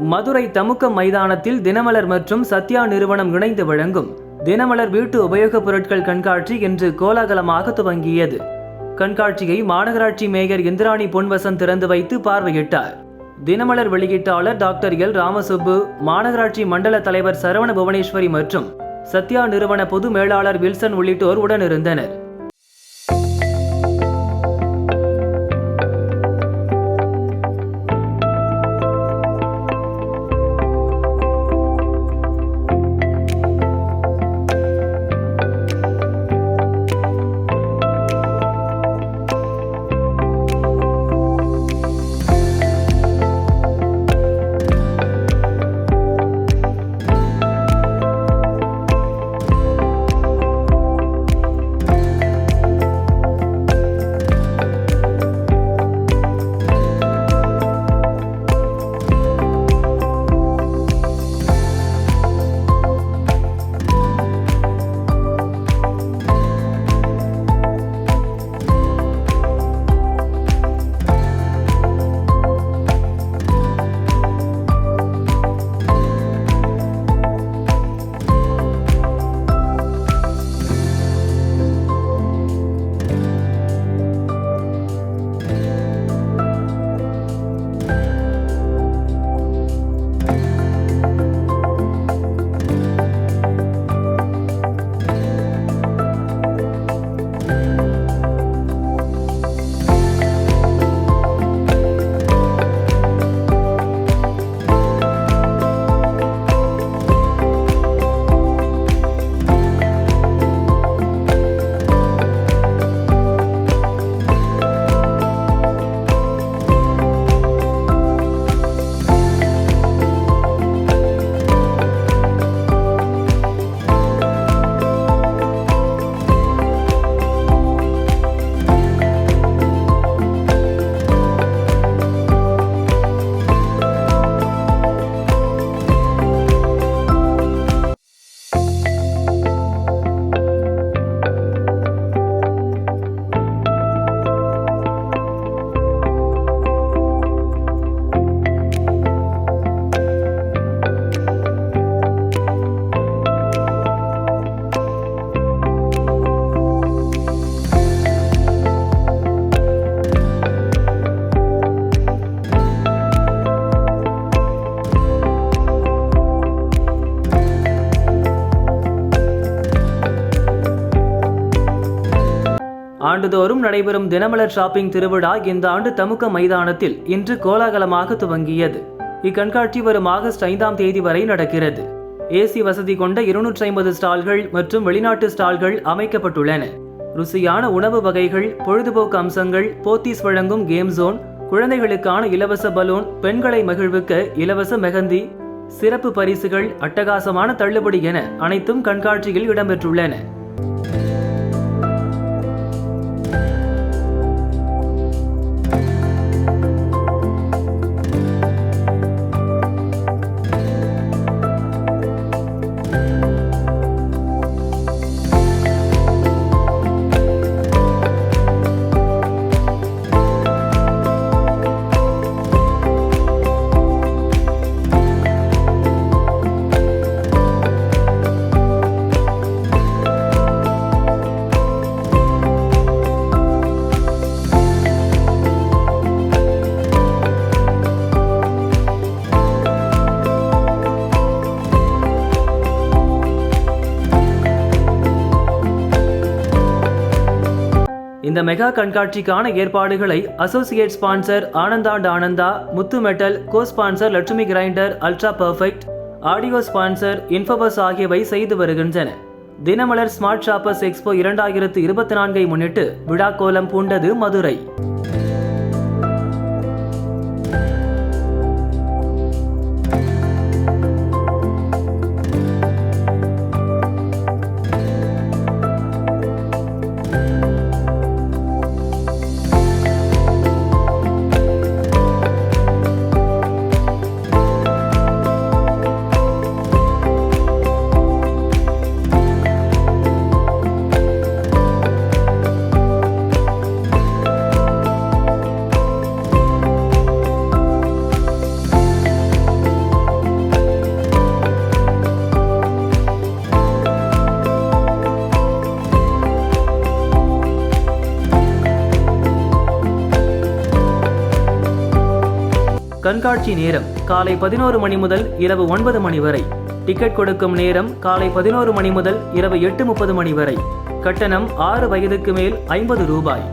மதுரை தமுக்கம் மைதானத்தில் தினமலர் மற்றும் சத்யா நிறுவனம் இணைந்து வழங்கும் தினமலர் வீட்டு உபயோகப் பொருட்கள் கண்காட்சி இன்று கோலாகலமாக துவங்கியது. கண்காட்சியை மாநகராட்சி மேயர் இந்திராணி பொன்வசந்த் திறந்து வைத்து பார்வையிட்டார். தினமலர் வெளியீட்டாளர் டாக்டர் எல் ராமசுப்பு, மாநகராட்சி மண்டல தலைவர் சரவண புவனேஸ்வரி மற்றும் சத்யா நிறுவன பொது மேலாளர் வில்சன் உள்ளிட்டோர் உடனிருந்தனர். ஆண்டுதோறும் நடைபெறும் தினமலர் ஷாப்பிங் திருவிழா இந்த ஆண்டு தமுக்கம் மைதானத்தில் இன்று கோலாகலமாக துவங்கியது. இக்கண்காட்சி வரும் ஆகஸ்ட் 5ஆம் தேதி வரை நடக்கிறது. ஏசி வசதி கொண்ட 250 ஸ்டால்கள் மற்றும் வெளிநாட்டு ஸ்டால்கள் அமைக்கப்பட்டுள்ளன. ருசியான உணவு வகைகள், பொழுதுபோக்கு அம்சங்கள், போத்தீஸ் வழங்கும் கேம் ஜோன், குழந்தைகளுக்கான இலவச பலூன், பெண்களை மகிழ்விக்க இலவச மெஹந்தி, சிறப்பு பரிசுகள், அட்டகாசமான தள்ளுபடி என அனைத்தும் கண்காட்சியில் இடம்பெற்றுள்ளன. இந்த மெகா கண்காட்சிக்கான ஏற்பாடுகளை associate sponsor Ananda, Muthu metal, co sponsor Lakshmi grinder, ultra perfect, audio sponsor Infobus ஆகியவை செய்து வருகின்றன. தினமலர் ஸ்மார்ட் ஷாப்பர்ஸ் எக்ஸ்போ 2024 முன்னிட்டு விழா கோலம் பூண்டது மதுரை. கண்காட்சி நேரம் காலை 11 மணி முதல் இரவு 9 மணி வரை. டிக்கெட் கொடுக்கும் நேரம் காலை 11 மணி முதல் இரவு 8:30 மணி வரை. கட்டணம் 6 வயதுக்கு மேல் 50 ரூபாய்.